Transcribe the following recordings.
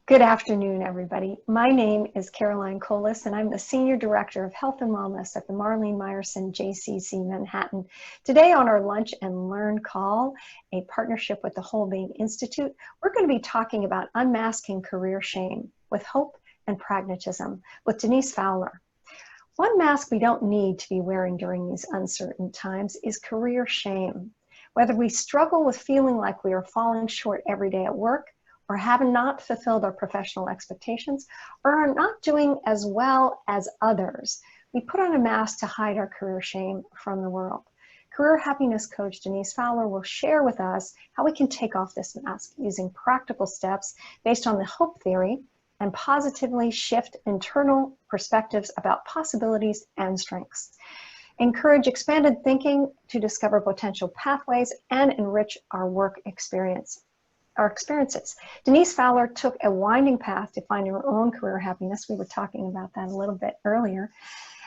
Good afternoon, everybody. My name is Caroline Colas, and I'm the Senior Director of Health and Wellness at the Marlene Meyerson JCC Manhattan. Today on our Lunch and Learn call, a partnership with the Whole Being Institute, we're going to be talking about unmasking career shame with hope and pragmatism with Denise Fowler. One mask we don't need to be wearing during these uncertain times is career shame. Whether we struggle with feeling like we are falling short every day at work, or have not fulfilled our professional expectations, or are not doing as well as others, we put on a mask to hide our career shame from the world. Career happiness coach Denise Fowler will share with us how we can take off this mask using practical steps based on the hope theory and positively shift internal perspectives about possibilities and strengths. Encourage expanded thinking to discover potential pathways and enrich our work experiences. Denise Fowler took a winding path to find her own career happiness. We were talking about that a little bit earlier,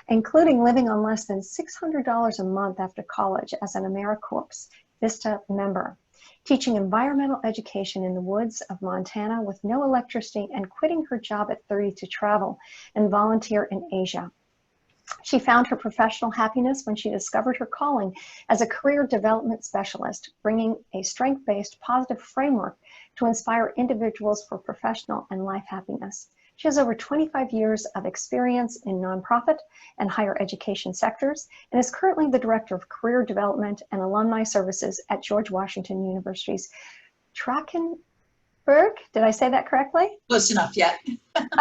including living on less than $600 a month after college as an AmeriCorps Vista member, teaching environmental education in the woods of Montana with no electricity, and quitting her job at 30 to travel and volunteer in Asia. She found her professional happiness when she discovered her calling as a career development specialist, bringing a strength-based positive framework to inspire individuals for professional and life happiness. She has over 25 years of experience in nonprofit and higher education sectors and is currently the Director of Career Development and Alumni Services at George Washington University's Trachtenberg. Did I say that correctly? Close enough, yeah.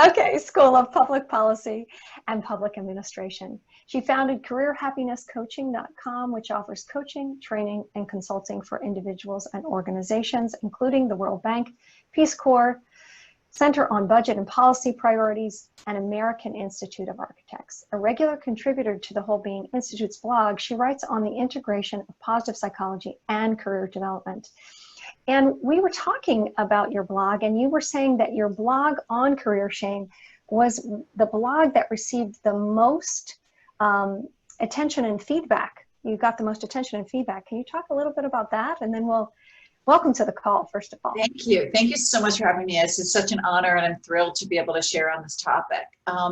Okay, School of Public Policy and Public Administration. She founded CareerHappinessCoaching.com, which offers coaching, training, and consulting for individuals and organizations, including the World Bank, Peace Corps, Center on Budget and Policy Priorities, and American Institute of Architects. A regular contributor to the Whole Being Institute's blog, she writes on the integration of positive psychology and career development. And we were talking about your blog, and you were saying that your blog on career shame was the blog that received the most attention and feedback. You got the most attention and feedback. Can you talk a little bit about that? And then welcome to the call, first of all. Thank you. Thank you so much for having me. It's such an honor, and I'm thrilled to be able to share on this topic. I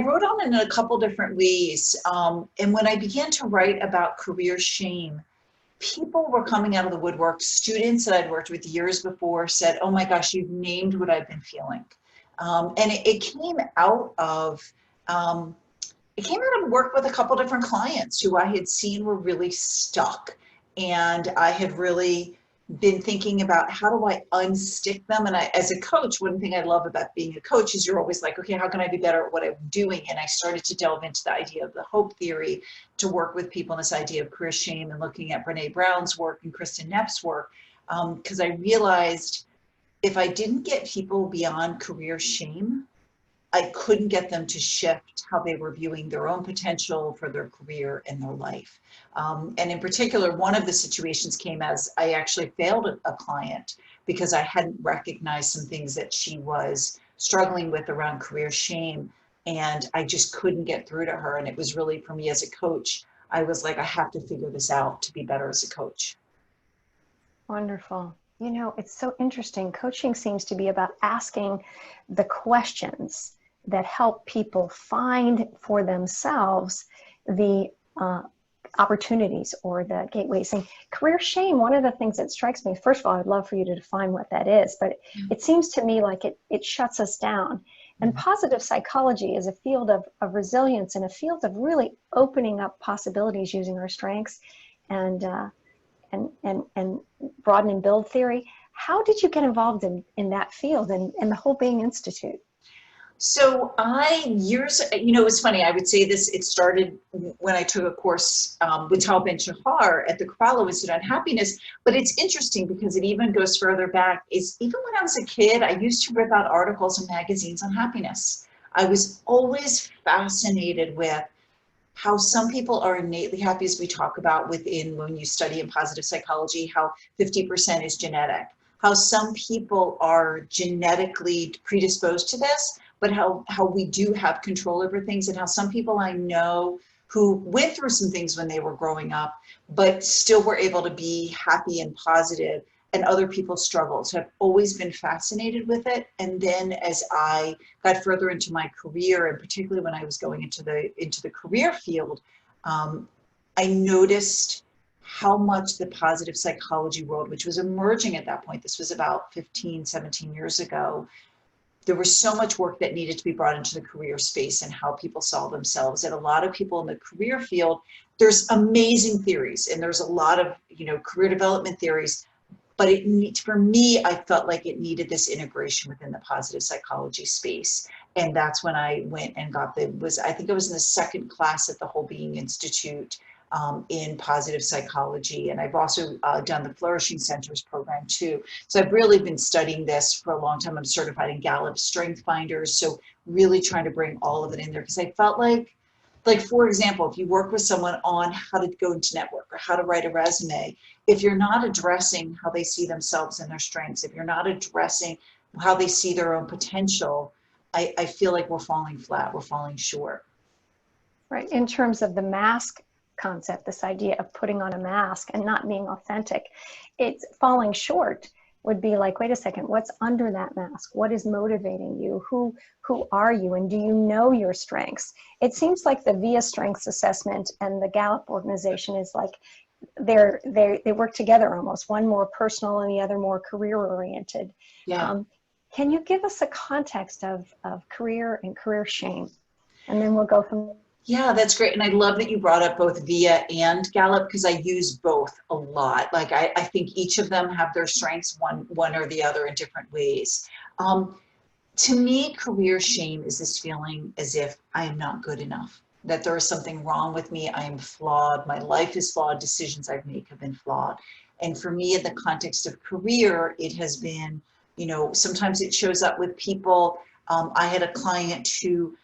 wrote on it in a couple different ways. And when I began to write about career shame, people were coming out of the woodwork. Students that I'd worked with years before said, "Oh my gosh, you've named what I've been feeling." And it came out of work with a couple different clients who I had seen were really stuck. And I had really been thinking about, how do I unstick them? And as a coach, one thing I love about being a coach is you're always like, okay, how can I be better at what I'm doing? And I started to delve into the idea of the hope theory to work with people in this idea of career shame, and looking at Brene Brown's work and Kristen Nepp's work, because I realized if I didn't get people beyond career shame, I couldn't get them to shift how they were viewing their own potential for their career and their life. And in particular, one of the situations came as I actually failed a client because I hadn't recognized some things that she was struggling with around career shame, and I just couldn't get through to her. And it was really, for me as a coach, I was like, I have to figure this out to be better as a coach. Wonderful. You know, it's so interesting. Coaching seems to be about asking the questions that help people find for themselves the opportunities or the gateways. And career shame, one of the things that strikes me, first of all, I'd love for you to define what that is, but it seems to me like it shuts us down. And positive psychology is a field of resilience, and a field of really opening up possibilities using our strengths and broaden and build theory. How did you get involved in that field and the Whole Being Institute? So it was funny, I would say this, it started when I took a course with Hope and Shahar at the Kapalo Institute on Happiness, but it's interesting because it even goes further back. Even when I was a kid, I used to rip out articles in magazines on happiness. I was always fascinated with how some people are innately happy, as we talk about when you study in positive psychology, how 50% is genetic, how some people are genetically predisposed to this, but how we do have control over things, and how some people I know who went through some things when they were growing up, but still were able to be happy and positive and other people's struggles. So I've always been fascinated with it. And then as I got further into my career, and particularly when I was going into the career field, I noticed how much the positive psychology world, which was emerging at that point, this was about 15, 17 years ago, there was so much work that needed to be brought into the career space and how people saw themselves. And a lot of people in the career field, there's amazing theories and there's a lot of, career development theories, but for me, I felt like it needed this integration within the positive psychology space. And that's when I went and got I think I was in the second class at the Whole Being Institute in positive psychology. And I've also done the Flourishing Centers program too. So I've really been studying this for a long time. I'm certified in Gallup Strength Finders. So really trying to bring all of it in there because I felt like, for example, if you work with someone on how to go into network or how to write a resume, if you're not addressing how they see themselves and their strengths, if you're not addressing how they see their own potential, I feel like we're falling flat, we're falling short. Right. In terms of the mask concept, this idea of putting on a mask and not being authentic, it's falling short would be like, wait a second, what's under that mask? What is motivating you? Who are you? And do you know your strengths? It seems like the VIA Strengths Assessment and the Gallup organization is like, they work together almost, one more personal and the other more career oriented. Yeah. Can you give us a context of career and career shame? And then we'll go from. Yeah, that's great. And I love that you brought up both VIA and Gallup because I use both a lot. Like I think each of them have their strengths, one or the other in different ways. To me, career shame is this feeling as if I am not good enough, that there is something wrong with me. I am flawed. My life is flawed. Decisions I've made have been flawed. And for me, in the context of career, it has been, sometimes it shows up with people. I had a client who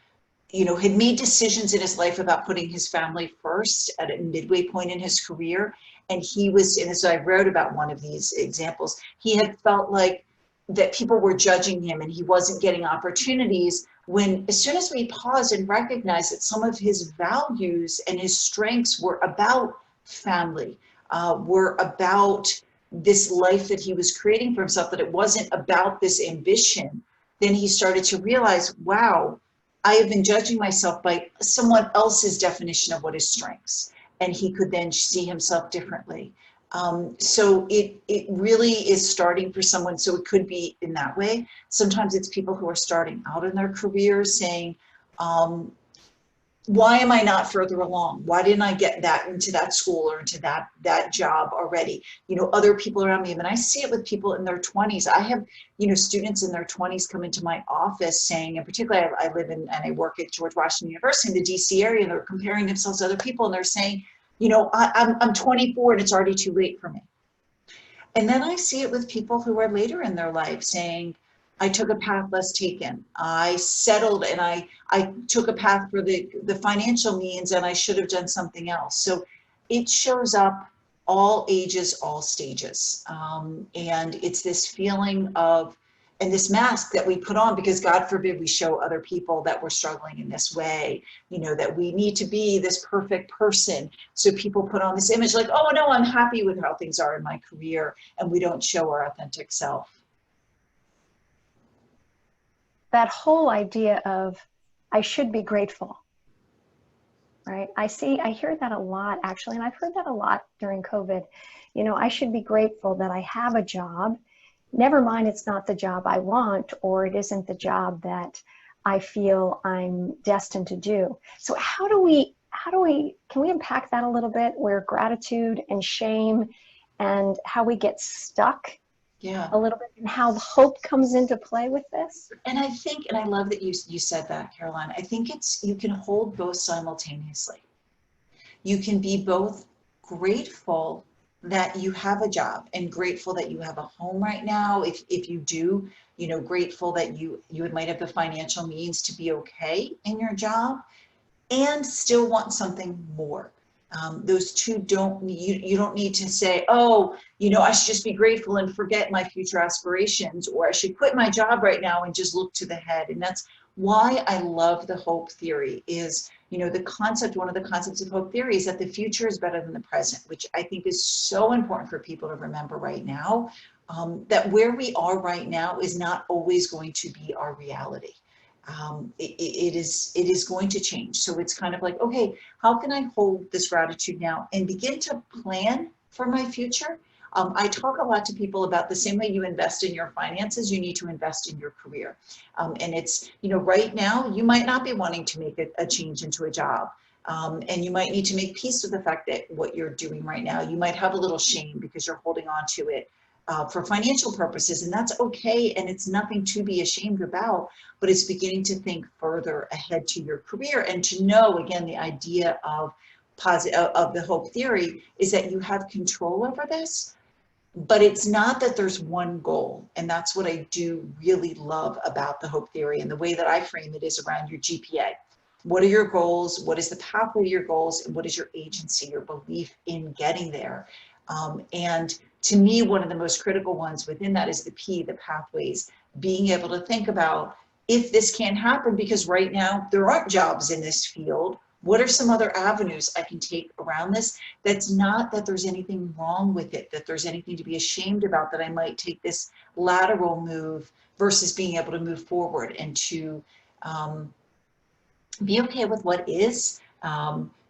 had made decisions in his life about putting his family first at a midway point in his career. And and so I wrote about one of these examples, he had felt like that people were judging him and he wasn't getting opportunities when, as soon as we paused and recognized that some of his values and his strengths were about family, were about this life that he was creating for himself, that it wasn't about this ambition, then he started to realize, wow, I have been judging myself by someone else's definition of what is strengths, and he could then see himself differently. So it really is starting for someone. So it could be in that way. Sometimes it's people who are starting out in their careers saying, why am I not further along? Why didn't I get into that school or into that job already? Other people around me, and I see it with people in their 20s. I have, students in their 20s come into my office saying, and particularly I live in and I work at George Washington University in the DC area, and they're comparing themselves to other people, and they're saying, I'm 24 and it's already too late for me. And then I see it with people who are later in their life saying, I took a path less taken. I settled and I took a path for the financial means and I should have done something else. So it shows up all ages, all stages. And it's this feeling of, and this mask that we put on because God forbid we show other people that we're struggling in this way, that we need to be this perfect person. So people put on this image like, oh no, I'm happy with how things are in my career, and we don't show our authentic self. That whole idea of I should be grateful, right? I hear that a lot actually, and I've heard that a lot during COVID. I should be grateful that I have a job. Never mind, it's not the job I want, or it isn't the job that I feel I'm destined to do. So can we unpack that a little bit, where gratitude and shame and how we get stuck? Yeah. A little bit, and how hope comes into play with this. And I think, and I love that you said that, Caroline. I think you can hold both simultaneously. You can be both grateful that you have a job and grateful that you have a home right now. If you do, grateful that you might have the financial means to be okay in your job, and still want something more. Those two you don't need to say, oh, I should just be grateful and forget my future aspirations, or I should quit my job right now and just look to the head. And that's why I love the hope theory is, one of the concepts of hope theory is that the future is better than the present, which I think is so important for people to remember right now. that where we are right now is not always going to be our reality. It is going to change. So it's kind of like, okay, how can I hold this gratitude now and begin to plan for my future? I talk a lot to people about the same way you invest in your finances, you need to invest in your career. And it's, right now you might not be wanting to make a change into a job. And you might need to make peace with the fact that what you're doing right now, you might have a little shame because you're holding on to it for financial purposes, and that's okay, and it's nothing to be ashamed about, but it's beginning to think further ahead to your career and to know, again, the idea of the hope theory is that you have control over this, but it's not that there's one goal. And that's what I do really love about the hope theory, and the way that I frame it is around your GPA. What are your goals? What is the pathway to your goals? And what is your agency, your belief in getting there? And to me, one of the most critical ones within that is the P, the pathways, being able to think about if this can't happen, because right now there aren't jobs in this field, what are some other avenues I can take around this? That's not that there's anything wrong with it, that there's anything to be ashamed about, that I might take this lateral move versus being able to move forward and to be okay with what is.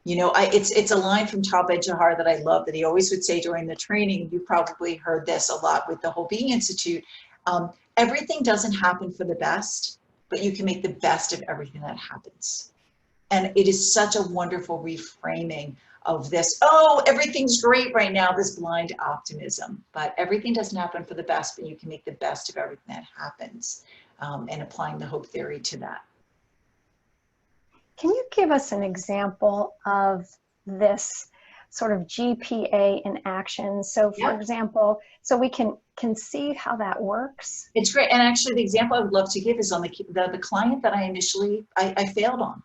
It's a line from Tal Ben-Shahar that I love, that he always would say during the training. You probably heard this a lot with the Whole Being Institute. Everything doesn't happen for the best, but you can make the best of everything that happens. And it is such a wonderful reframing of this, oh, everything's great right now, this blind optimism. But everything doesn't happen for the best, but you can make the best of everything that happens, and applying the hope theory to that. Can you give us an example of this sort of GPA in action? So for example, so we can see how that works. It's great. And actually the example I would love to give is on the client that I failed on.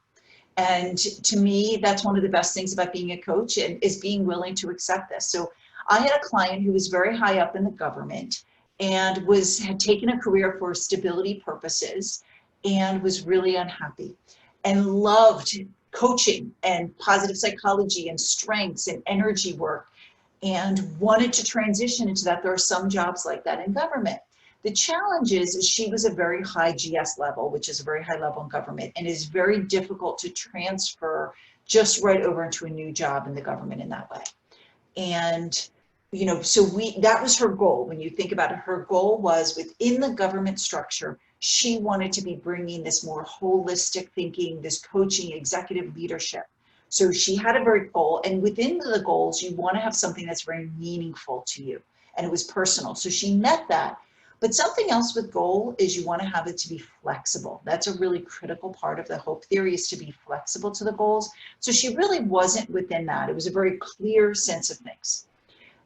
And to me, that's one of the best things about being a coach, and is being willing to accept this. So I had a client who was very high up in the government and had taken a career for stability purposes and was really unhappy, and loved coaching and positive psychology and strengths and energy work, and wanted to transition into that. There are some jobs like that in government. The challenge is she was a very high GS level, which is a very high level in government, and is very difficult to transfer just right over into a new job in the government in that way. And so that was her goal. When you think about it, her goal was within the government structure, she wanted to be bringing this more holistic thinking, this coaching, executive leadership. So she had a very goal, and within the goals, you want to have something that's very meaningful to you, and it was personal. So she met that. But something else with goal is you want to have it to be flexible. That's a really critical part of the hope theory, is to be flexible to the goals. So she really wasn't within that. It was a very clear sense of things.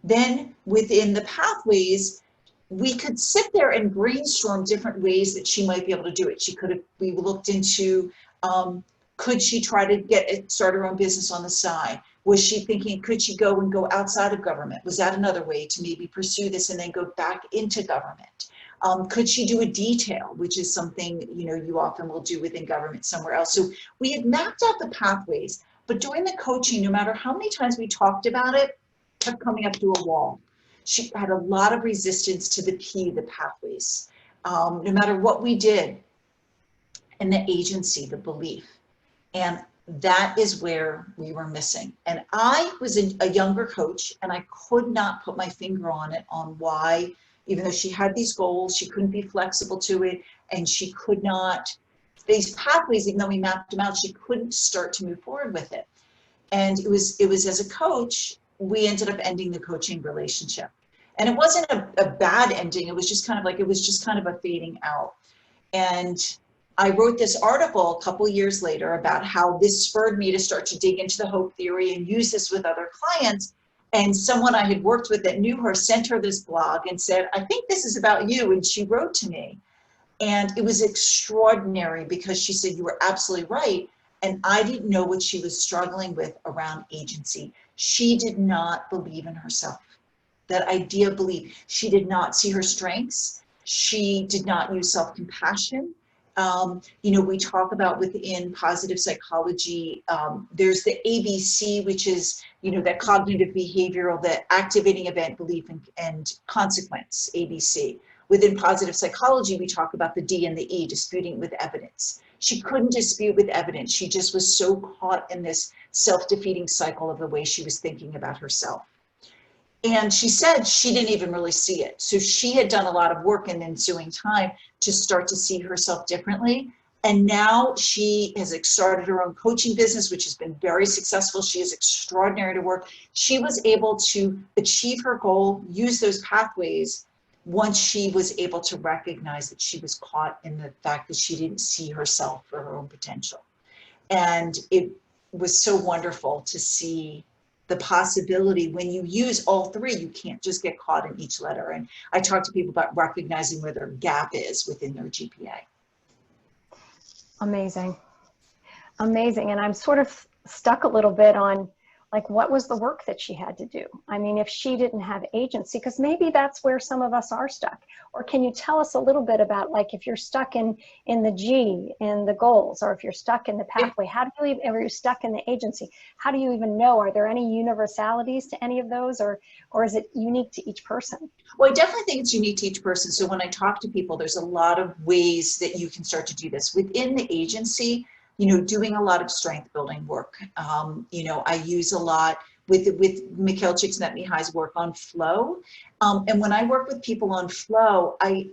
Then within the pathways, we could sit there and brainstorm different ways that she might be able to do it. We looked into, could she try to start her own business on the side? Was she thinking, could she go outside of government? Was that another way to maybe pursue this and then go back into government? Could she do a detail, which is something, you often will do within government somewhere else. So we had mapped out the pathways, but during the coaching, no matter how many times we talked about it, kept coming up to a wall. She had a lot of resistance to the P, the pathways. No matter what we did, and the agency, the belief. And that is where we were missing. And I was a younger coach, and I could not put my finger on it, on why, even though she had these goals, she couldn't be flexible to it, and she could not, these pathways, even though we mapped them out, she couldn't start to move forward with it. And it was as a coach, we ended up ending the coaching relationship. And it wasn't a bad ending. It was just kind of a fading out. And I wrote this article a couple years later about how this spurred me to start to dig into the hope theory and use this with other clients. And someone I had worked with that knew her sent her this blog and said, I think this is about you. And she wrote to me. And it was extraordinary, because she said, you were absolutely right. And I didn't know what she was struggling with around agency. She did not believe in herself. That idea of belief. She did not see her strengths. She did not use self-compassion. We talk about within positive psychology, there's the ABC, which is, that cognitive behavioral, the activating event, belief, and consequence, ABC. Within positive psychology, we talk about the D and the E, disputing with evidence. She couldn't dispute with evidence. She just was so caught in this self-defeating cycle of the way she was thinking about herself. And she said she didn't even really see it. So she had done a lot of work in the ensuing time to start to see herself differently. And now she has started her own coaching business, which has been very successful. She is extraordinary to work. She was able to achieve her goal, use those pathways, once she was able to recognize that she was caught in the fact that she didn't see herself for her own potential. And it was so wonderful to see the possibility when you use all three, you can't just get caught in each letter. And I talk to people about recognizing where their gap is within their GPA. Amazing. Amazing. And I'm sort of stuck a little bit on, like, what was the work that she had to do? I mean, if she didn't have agency, because maybe that's where some of us are stuck. Or can you tell us a little bit about, like, if you're stuck in the G, in the goals, or if you're stuck in the pathway, how do you even, or you're stuck in the agency, how do you even know? Are there any universalities to any of those, or is it unique to each person? Well, I definitely think it's unique to each person. So when I talk to people, there's a lot of ways that you can start to do this. Within the agency, doing a lot of strength building work. I use a lot with Mikhail Csikszentmihalyi's work on flow. And when I work with people on flow, I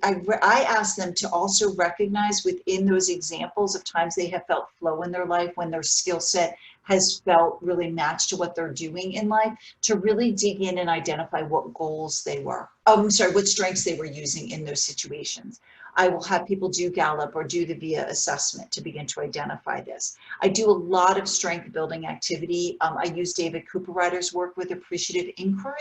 ask them to also recognize within those examples of times they have felt flow in their life, when their skill set has felt really matched to what they're doing in life, to really dig in and identify what goals they were. What strengths they were using in those situations. I will have people do Gallup or do the VIA assessment to begin to identify this. I do a lot of strength building activity. I use David Cooperrider's work with appreciative inquiry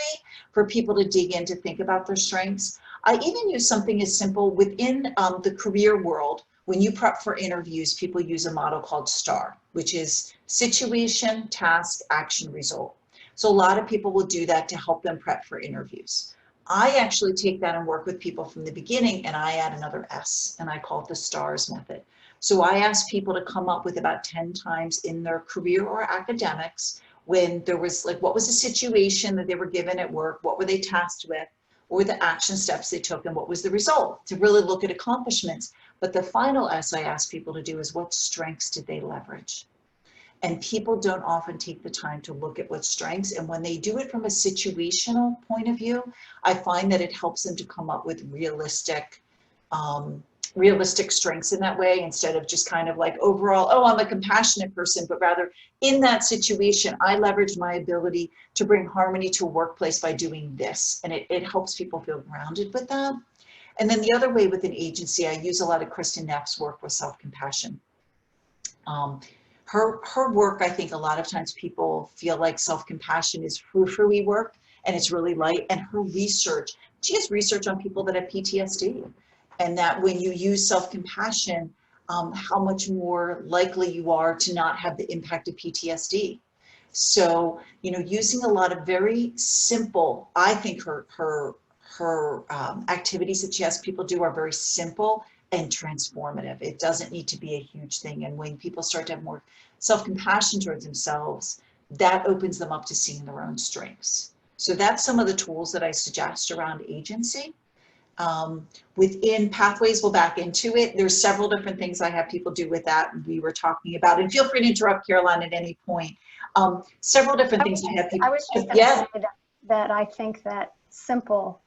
for people to dig in to think about their strengths. I even use something as simple within the career world. When you prep for interviews, people use a model called STAR, which is situation, task, action, result. So a lot of people will do that to help them prep for interviews. I actually take that and work with people from the beginning, and I add another S, and I call it the STARS method. So I ask people to come up with about 10 times in their career or academics when there was, like, what was the situation that they were given at work, what were they tasked with, what were the action steps they took, and what was the result, to really look at accomplishments. But the final S I ask people to do is, what strengths did they leverage? And people don't often take the time to look at what strengths, and when they do it from a situational point of view, I find that it helps them to come up with realistic strengths in that way, instead of just kind of like overall, oh, I'm a compassionate person, but rather in that situation, I leverage my ability to bring harmony to a workplace by doing this. And it helps people feel grounded with that. And then the other way with an agency, I use a lot of Kristen Neff's work with self-compassion. Her work, I think a lot of times people feel like self-compassion is frou-frou-y work, and it's really light. And her research, she has research on people that have PTSD, and that when you use self-compassion, how much more likely you are to not have the impact of PTSD. So, using a lot of very simple, I think her activities that she has people do are very simple and transformative. It doesn't need to be a huge thing. And when people start to have more self-compassion towards themselves, that opens them up to seeing their own strengths. So that's some of the tools that I suggest around agency. Within pathways, we'll back into it. There's several different things I have people do with that we were talking about. And feel free to interrupt, Caroline, at any point. Several different things I have people. I was just going to say that I think that simple,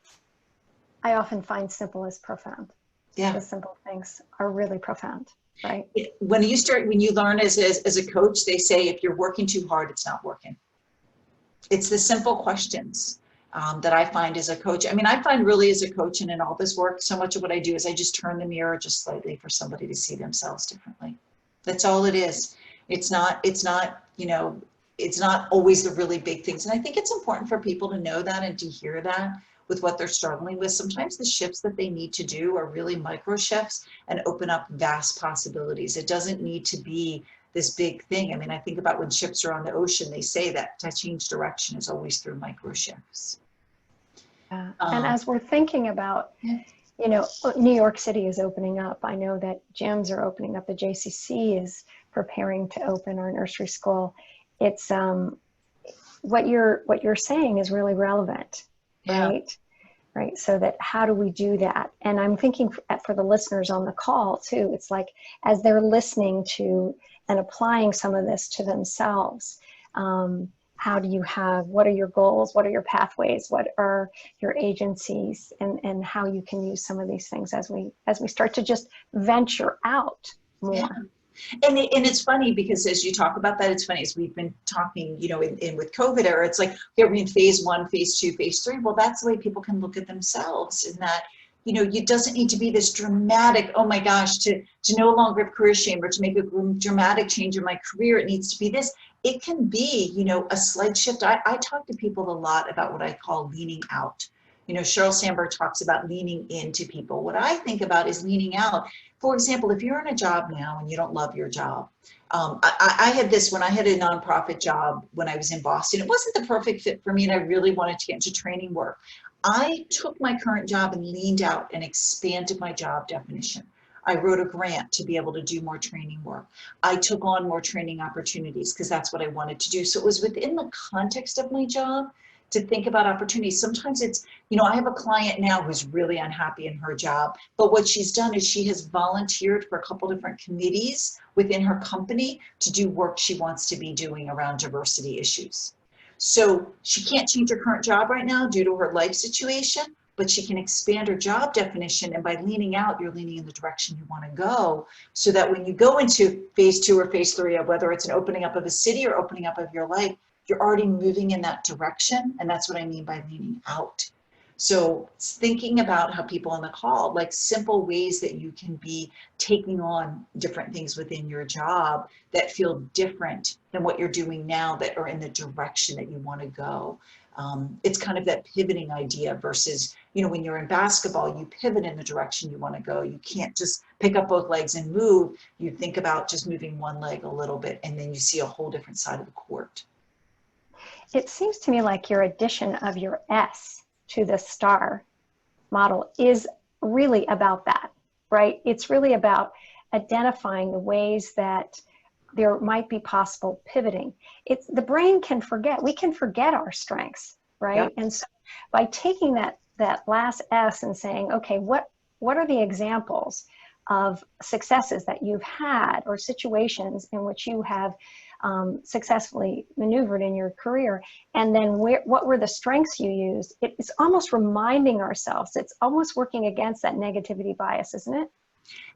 I often find simple is profound. Yeah. The simple things are really profound, right? When you learn as a coach, they say if you're working too hard, it's not working. It's the simple questions that I find as a coach. I mean, I find really as a coach and in all this work, so much of what I do is I just turn the mirror just slightly for somebody to see themselves differently. That's all it is. It's not always the really big things. And I think it's important for people to know that and to hear that with what they're struggling with. Sometimes the shifts that they need to do are really micro shifts and open up vast possibilities. It doesn't need to be this big thing. I mean, I think about when ships are on the ocean, they say that to change direction is always through micro shifts. And as we're thinking about You know, New York City is opening up. I know that gyms are opening up. The JCC is preparing to open our nursery school. It's what you're saying is really relevant, Yeah. right? So that how do we do that? And I'm thinking for the listeners on the call too, it's like as they're listening to and applying some of this to themselves, how do you what are your goals? What are your pathways? What are your agencies? And how you can use some of these things as we start to just venture out Yeah. more. And it's funny because as you talk about that, it's funny as we've been talking, you know, in with COVID era, it's like, yeah, we're in phase 1, phase 2, phase 3. Well, that's the way people can look at themselves in that, you know, it doesn't need to be this dramatic, oh my gosh, to no longer have career shame or to make a dramatic change in my career. It needs to be this. It can be, you know, a slight shift. I talk to people a lot about what I call leaning out. You know, Sheryl Sandberg talks about leaning into people. What I think about is leaning out. For example, if you're in a job now and you don't love your job, I had this when I had a nonprofit job when I was in Boston. It wasn't the perfect fit for me, and I really wanted to get into training work. I took my current job and leaned out and expanded my job definition. I wrote a grant to be able to do more training work. I took on more training opportunities because that's what I wanted to do. So it was within the context of my job to think about opportunities. Sometimes it's, you know, I have a client now who's really unhappy in her job, but what she's done is she has volunteered for a couple different committees within her company to do work she wants to be doing around diversity issues. So she can't change her current job right now due to her life situation, but she can expand her job definition. And by leaning out, you're leaning in the direction you want to go, so that when you go into phase 2 or phase 3 of whether it's an opening up of a city or opening up of your life, you're already moving in that direction. And that's what I mean by leaning out. So thinking about how people on the call, like simple ways that you can be taking on different things within your job that feel different than what you're doing now, that are in the direction that you want to go. It's kind of that pivoting idea versus, you know, when you're in basketball, you pivot in the direction you want to go. You can't just pick up both legs and move. You think about just moving one leg a little bit, and then you see a whole different side of the court. It seems to me like your addition of your S to the STAR model is really about that, right? It's really about identifying the ways that there might be possible pivoting. It's the brain can forget. We can forget our strengths, right? Yep. And so by taking that last S and saying, okay, what are the examples of successes that you've had or situations in which you have successfully maneuvered in your career, and then what were the strengths you used? It's almost reminding ourselves. It's almost working against that negativity bias, isn't it?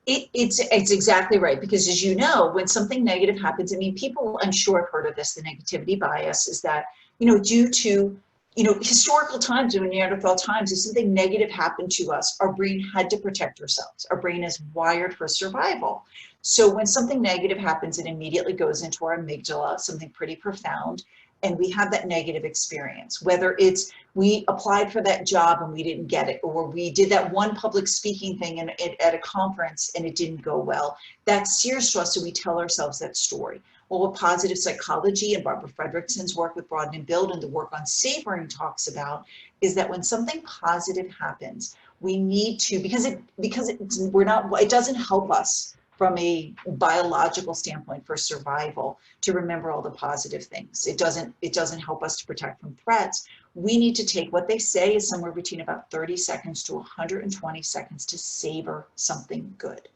It's exactly right, because as you know, when something negative happens, I mean, people, I'm sure have heard of this, the negativity bias is that, you know, due to, you know, historical times and Neanderthal times, if something negative happened to us, our brain had to protect ourselves. Our brain is wired for survival. So when something negative happens, it immediately goes into our amygdala, something pretty profound, and we have that negative experience, whether it's we applied for that job and we didn't get it, or we did that one public speaking thing at a conference and it didn't go well. That sears to us, so we tell ourselves that story. Well, what positive psychology and Barbara Fredrickson's work with Broaden and Build and the work on savoring talks about is that when something positive happens, we need to, because it doesn't help us from a biological standpoint for survival to remember all the positive things. It doesn't help us to protect from threats. We need to take what they say is somewhere between about 30 seconds to 120 seconds to savor something good,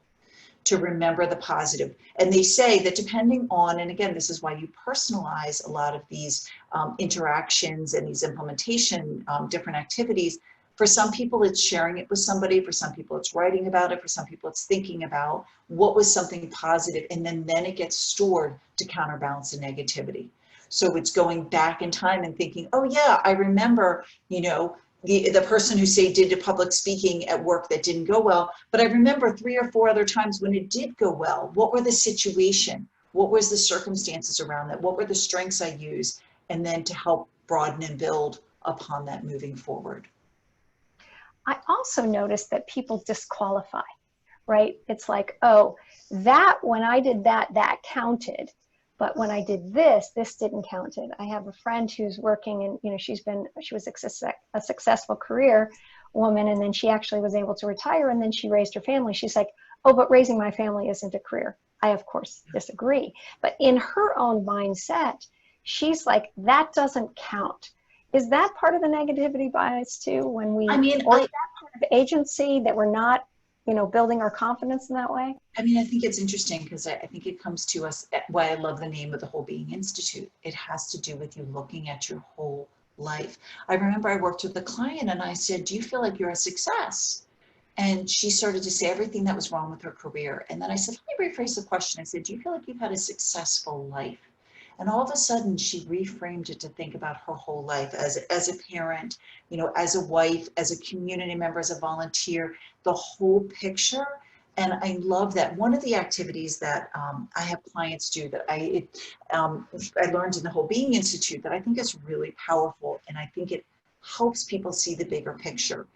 to remember the positive. And they say that depending on, and again, this is why you personalize a lot of these interactions and these implementation, different activities. For some people, it's sharing it with somebody. For some people, it's writing about it. For some people, it's thinking about what was something positive, and then it gets stored to counterbalance the negativity. So it's going back in time and thinking, oh yeah, I remember, you know, the person who did the public speaking at work that didn't go well, but I remember 3 or 4 other times when it did go well. What were the situation? What was the circumstances around that? What were the strengths I used? And then to help broaden and build upon that moving forward. I also noticed that people disqualify, right? It's like, oh, that when I did that counted. But when I did this didn't count it. I have a friend who's working and, you know, she was a successful career woman, and then she actually was able to retire, and then she raised her family. She's like, oh, but raising my family isn't a career. I, of course, disagree. But in her own mindset, she's like, that doesn't count. Is that part of the negativity bias too, when we, I mean, or is that part of agency that we're not, building our confidence in that way? I mean, I think it's interesting because I think it comes to us why I love the name of the Whole Being Institute. It has to do with you looking at your whole life. I remember I worked with a client and I said, do you feel like you're a success? And she started to say everything that was wrong with her career. And then I said, let me rephrase the question. I said, do you feel like you've had a successful life? And all of a sudden she reframed it to think about her whole life as a parent, as a wife, as a community member, as a volunteer, the whole picture. And I love that. One of the activities that I have clients do that I learned in the Whole Being Institute that I think is really powerful, and I think it helps people see the bigger picture,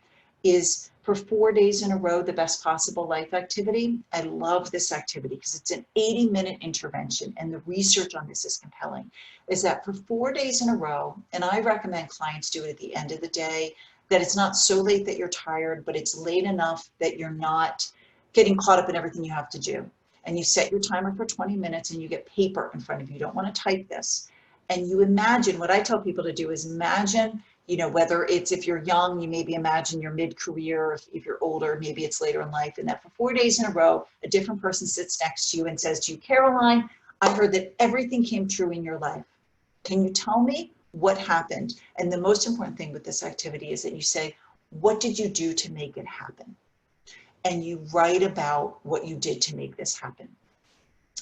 is for 4 days in a row, the best possible life activity. I love this activity because it's an 80-minute intervention, and the research on this is compelling, is that for 4 days in a row, and I recommend clients do it at the end of the day, that it's not so late that you're tired, but it's late enough that you're not getting caught up in everything you have to do. And you set your timer for 20 minutes and you get paper in front of you. You don't want to type this. And you imagine, what I tell people to do is imagine, whether it's, if you're young, you maybe imagine your mid-career, if you're older, maybe it's later in life, and that for 4 days in a row, a different person sits next to you and says to you, Caroline, I heard that everything came true in your life. Can you tell me what happened? And the most important thing with this activity is that you say, what did you do to make it happen? And you write about what you did to make this happen.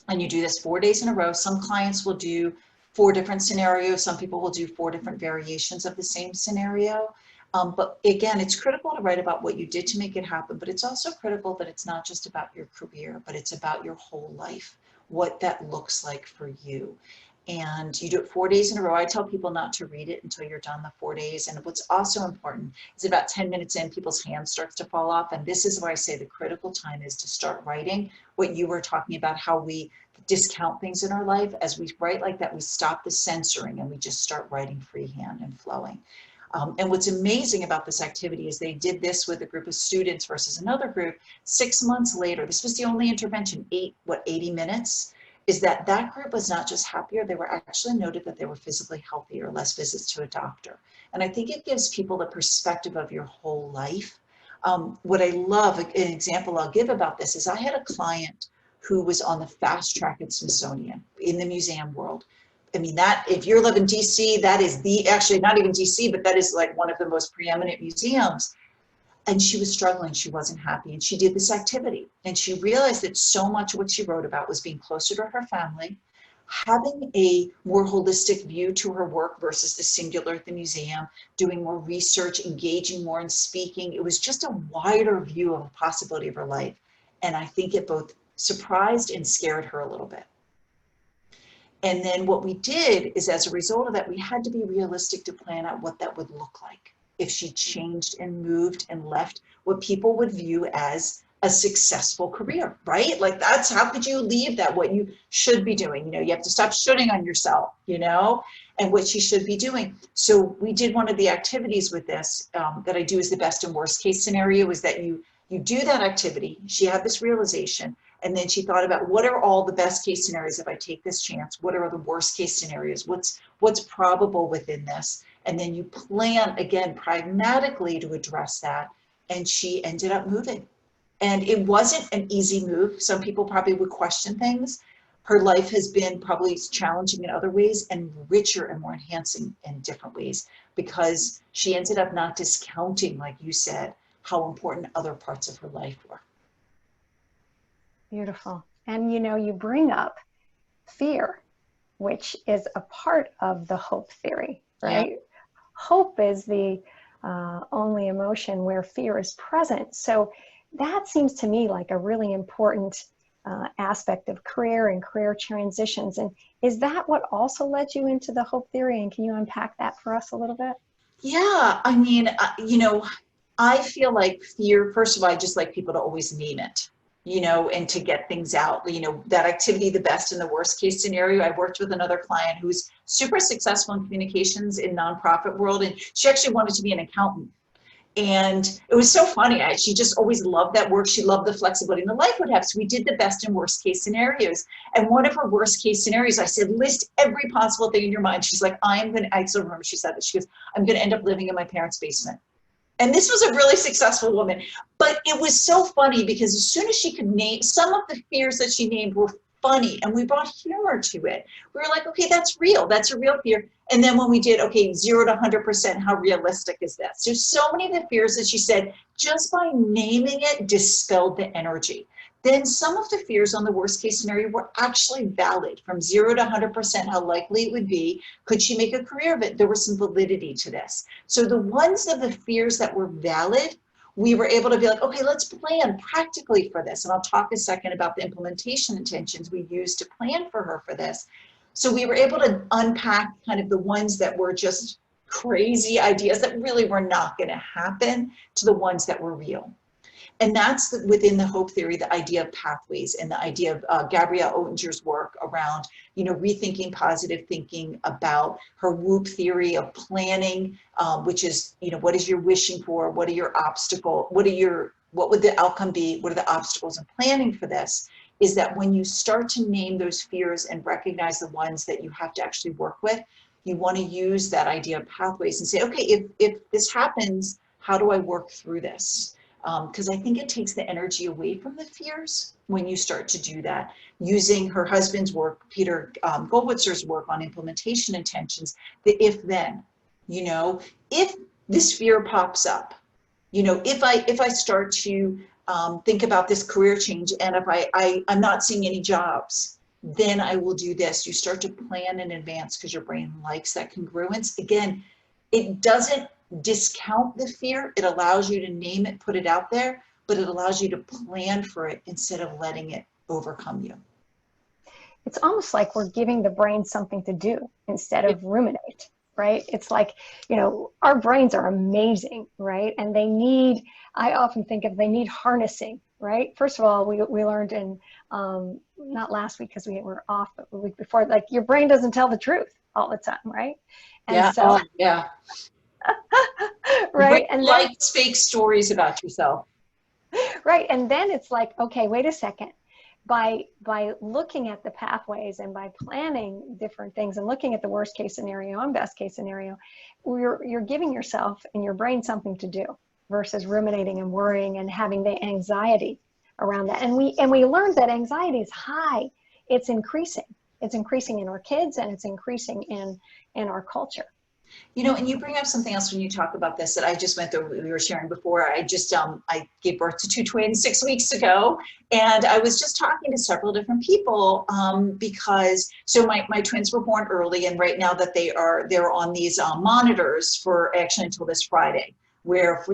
And you do this 4 days in a row. Some clients will do 4 different scenarios. Some people will do 4 different variations of the same scenario. But again, it's critical to write about what you did to make it happen, but it's also critical that it's not just about your career, but it's about your whole life, what that looks like for you. And you do it 4 days in a row. I tell people not to read it until you're done the 4 days. And what's also important is about 10 minutes in, people's hands starts to fall off. And this is where I say the critical time is to start writing. What you were talking about, how we discount things in our life. As we write like that, we stop the censoring and we just start writing freehand and flowing. And what's amazing about this activity is they did this with a group of students versus another group. 6 months later, this was the only intervention, 80 minutes, is that group was not just happier, they were actually noted that they were physically healthier, less visits to a doctor. And I think it gives people the perspective of your whole life. What I love, an example I'll give about this is I had a client who was on the fast track at Smithsonian in the museum world. I mean, that, if you live in DC, that is actually not even DC, but that is like one of the most preeminent museums. And she was struggling, she wasn't happy, and she did this activity. And she realized that so much of what she wrote about was being closer to her family, having a more holistic view to her work versus the singular at the museum, doing more research, engaging more in speaking. It was just a wider view of a possibility of her life. And I think it both surprised and scared her a little bit. And then what we did is, as a result of that, we had to be realistic to plan out what that would look like if she changed and moved and left what people would view as a successful career, right? Like, that's, how could you leave that, what you should be doing? You have to stop shooting on yourself, and what she should be doing. So we did one of the activities with this that I do as the best and worst case scenario, is that you do that activity. She had this realization, and then she thought about, what are all the best case scenarios if I take this chance? What are the worst case scenarios? What's probable within this? And then you plan, again, pragmatically to address that. And she ended up moving. And it wasn't an easy move. Some people probably would question things. Her life has been probably challenging in other ways and richer and more enhancing in different ways, because she ended up not discounting, like you said, how important other parts of her life were. Beautiful. And you bring up fear, which is a part of the hope theory, right? Yeah. Hope is the only emotion where fear is present. So that seems to me like a really important aspect of career and career transitions. And is that what also led you into the hope theory? And can you unpack that for us a little bit? Yeah, I mean, I feel like fear, first of all, I just like people to always name it, and to get things out, that activity, the best and the worst case scenario. I worked with another client who's super successful in communications in nonprofit world, and she actually wanted to be an accountant. And it was so funny. She just always loved that work. She loved the flexibility and the life would have. So we did the best and worst case scenarios. And one of her worst case scenarios, I said, list every possible thing in your mind. She's like, I still remember she said that. She goes, I'm going to end up living in my parents' basement. And this was a really successful woman. But it was so funny because as soon as she could name, some of the fears that she named were funny and we brought humor to it. We were like, okay, that's real. That's a real fear. And then when we did, okay, 0 to 100%, how realistic is that? So many of the fears that she said, just by naming it, dispelled the energy. Then some of the fears on the worst case scenario were actually valid. From 0 to 100%, how likely it would be. Could she make a career of it? There was some validity to this. So the ones of the fears that were valid, we were able to be like, okay, let's plan practically for this. And I'll talk a second about the implementation intentions we used to plan for her for this. So we were able to unpack kind of the ones that were just crazy ideas that really were not going to happen to the ones that were real. And that's within the hope theory, the idea of pathways and the idea of Gabrielle Oettinger's work around, rethinking positive thinking, about her WHOOP theory of planning, which is, what is your wishing for? What are your obstacles? What would the outcome be? What are the obstacles in planning for this? Is that when you start to name those fears and recognize the ones that you have to actually work with, you want to use that idea of pathways and say, okay, if this happens, how do I work through this? Because I think it takes the energy away from the fears when you start to do that. Using her husband's work, Peter Goldwitzer's work on implementation intentions, the if-then, if this fear pops up, if I start to think about this career change and if I'm not seeing any jobs, then I will do this. You start to plan in advance because your brain likes that congruence. Again, it doesn't discount the fear. It allows you to name it, put it out there, but it allows you to plan for it instead of letting it overcome you. It's almost like we're giving the brain something to do instead of ruminate, right? It's like, our brains are amazing, right? And I often think of, they need harnessing, right? First of all, we learned in, not last week because we were off, but the week before, like your brain doesn't tell the truth all the time, right? And yeah. so, yeah. right. And then fake stories about yourself. Right. And then it's like, okay, wait a second. By looking at the pathways and by planning different things and looking at the worst case scenario and best case scenario, you're giving yourself and your brain something to do versus ruminating and worrying and having the anxiety around that. And we learned that anxiety is high. It's increasing. It's increasing in our kids and it's increasing in our culture. And you bring up something else when you talk about this that I just went through, we were sharing before. I gave birth to 2 twins 6 weeks ago. And I was just talking to several different people because, my twins were born early and right now that they're on these monitors for actually until this Friday,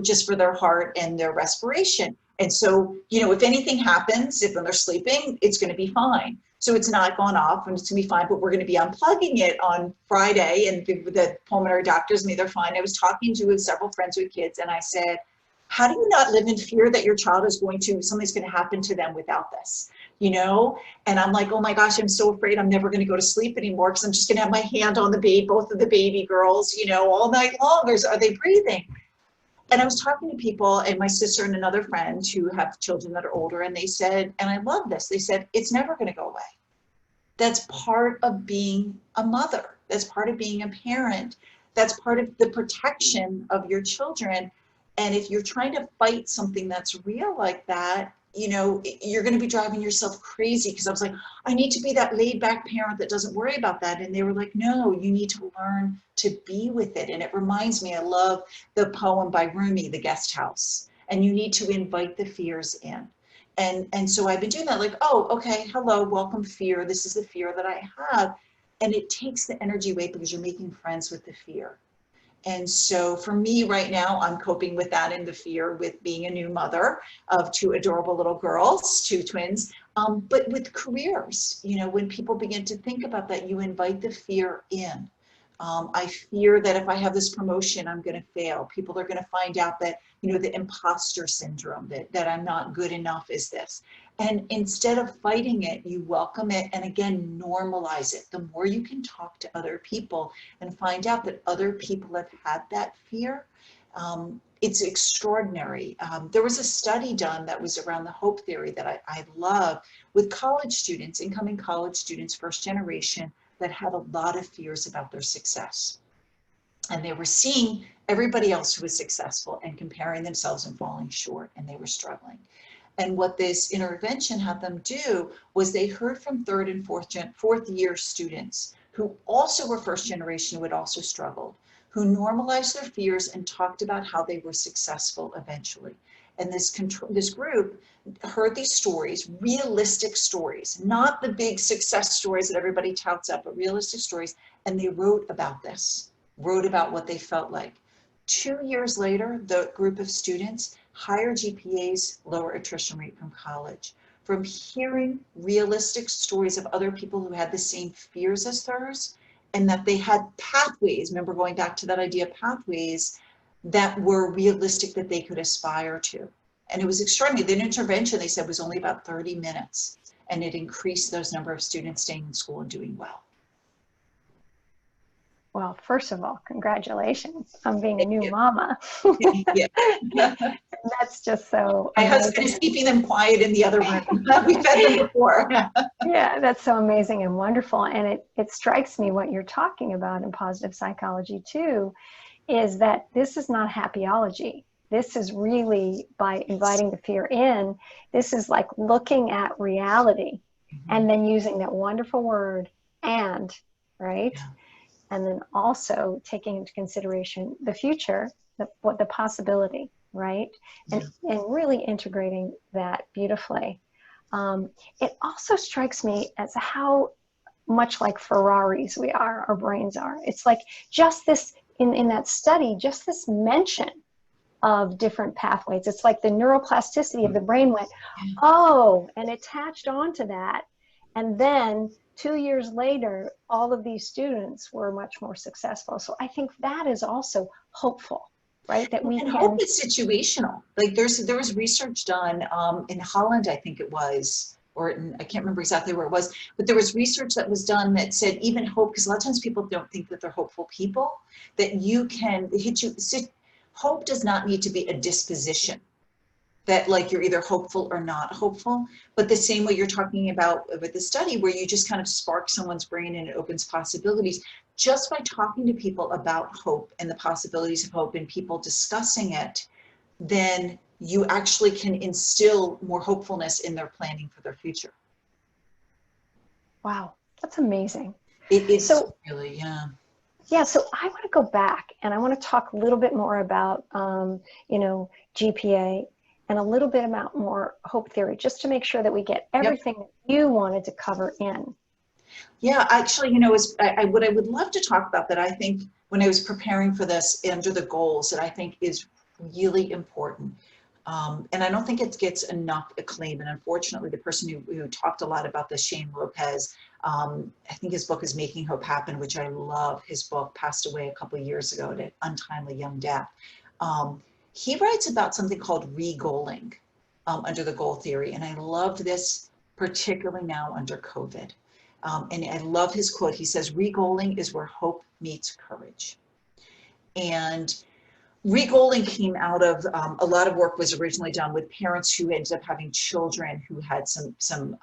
just for their heart and their respiration. And so, if anything happens, if when they're sleeping, it's going to be fine. So it's not gone off and it's going to be fine, but we're going to be unplugging it on Friday. And the pulmonary doctors made they're fine. I was talking to several friends with kids and I said, how do you not live in fear that your child something's going to happen to them without this? And I'm like, oh my gosh, I'm so afraid I'm never going to go to sleep anymore because I'm just going to have my hand on the baby, both of the baby girls, all night long. Are they breathing? And I was talking to people and my sister and another friend who have children that are older, and they said, and I love this, they said, it's never going to go away. That's part of being a mother. That's part of being a parent. That's part of the protection of your children. And if you're trying to fight something that's real like that, you're going to be driving yourself crazy. Because I was like, I need to be that laid back parent that doesn't worry about that. And they were like, no, you need to learn to be with it. And it reminds me, I love the poem by Rumi, The Guest House. And you need to invite the fears in. And so I've been doing that, like, oh, okay, hello, welcome fear. This is the fear that I have. And it takes the energy away because you're making friends with the fear. And so for me right now, I'm coping with that and the fear with being a new mother of 2 adorable little girls, 2 twins. But with careers, when people begin to think about that, you invite the fear in. I fear that if I have this promotion, I'm going to fail. People are going to find out that, the imposter syndrome, that I'm not good enough is this. And instead of fighting it, you welcome it and again, normalize it. The more you can talk to other people and find out that other people have had that fear, It's extraordinary. There was a study done that was around the hope theory that I love with college students, incoming college students, first generation, that had a lot of fears about their success. And they were seeing everybody else who was successful and comparing themselves and falling short, and they were struggling. And what this intervention had them do was they heard from third and fourth year students who also were first generation, who had also struggled, who normalized their fears and talked about how they were successful eventually. And this group heard these stories, realistic stories, not the big success stories that everybody touts up, but realistic stories. And they wrote about this, wrote about what they felt like. 2 years later, the group of students, higher GPAs, lower attrition rate from college. From hearing realistic stories of other people who had the same fears as theirs, and that they had pathways, remember going back to that idea of pathways, that were realistic that they could aspire to. And it was extraordinary. The intervention, they said, was only about 30 minutes, and it increased those number of students staying in school and doing well. Well, first of all, congratulations on being a new mama. Yeah. That's just so My amazing. husband is keeping them quiet in the other room. We fed them before. Yeah, that's so amazing and wonderful. And it strikes me what you're talking about in positive psychology too, is that this is not happyology. This is really, by inviting the fear in, this is like looking at reality and then using that wonderful word and, right? Yeah. And then also taking into consideration the future, the possibility, right? And really integrating that beautifully. It also strikes me as how much like Ferraris we are, our brains are. It's like just this, in that study, just this mention of different pathways. It's like the neuroplasticity of the brain went, oh, and attached onto that. And then 2 years later, all of these students were much more successful. So I think that is also hopeful, right? That we and can. Hope is situational. Like there was research done in Holland, I think it was, or I can't remember exactly where it was, but there was research that was done that said even hope, because a lot of times people don't think that they're hopeful people, that you can hope does not need to be a disposition, that like you're either hopeful or not hopeful, but the same way you're talking about with the study where you just kind of spark someone's brain and it opens possibilities. Just by talking to people about hope and the possibilities of hope and people discussing it, then you actually can instill more hopefulness in their planning for their future. Wow, that's amazing. It is so, really, yeah. Yeah, so I want to go back and I want to talk a little bit more about, GPA and a little bit about more hope theory, just to make sure that we get everything that you wanted to cover in. Yeah, actually, what I would love to talk about that I think when I was preparing for this under the goals that I think is really important. And I don't think it gets enough acclaim. And unfortunately, the person who talked a lot about this, Shane Lopez, I think his book is Making Hope Happen, which I love. His book passed away a couple of years ago at an untimely young death. He writes about something called re-goaling under the goal theory. And I loved this particularly now under COVID. And I love his quote. He says, re-goaling is where hope meets courage. And re-goaling came out of a lot of work was originally done with parents who ended up having children who had some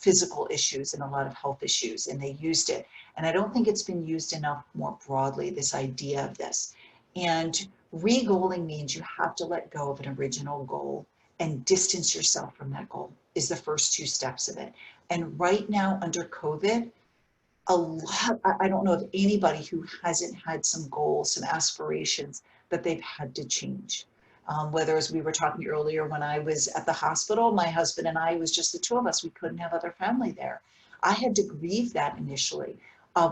physical issues and a lot of health issues, and they used it. And I don't think it's been used enough more broadly, this idea of this. And re-goaling means you have to let go of an original goal and distance yourself from that goal is the first 2 steps of it. And right now under COVID, I don't know of anybody who hasn't had some goals, some aspirations that they've had to change. Whether, as we were talking earlier, when I was at the hospital, my husband and I, it was just the 2 of us. We couldn't have other family there. I had to grieve that initially.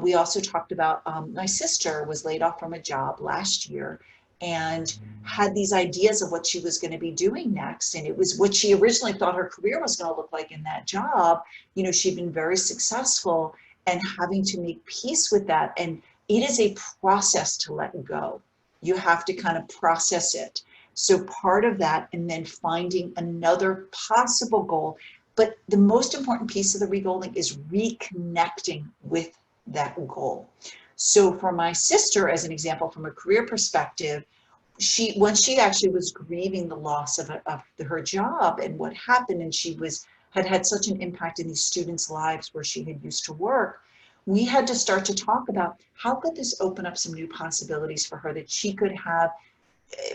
We also talked about my sister was laid off from a job last year and had these ideas of what she was going to be doing next. And it was what she originally thought her career was going to look like in that job. She'd been very successful and having to make peace with that. And it is a process to let go. You have to kind of process it. So part of that, and then finding another possible goal. But the most important piece of the re-goaling is reconnecting with that goal. So for my sister, as an example, from a career perspective, once she actually was grieving the loss of her job and what happened, and had such an impact in these students' lives where she had used to work, we had to start to talk about how could this open up some new possibilities for her, that she could have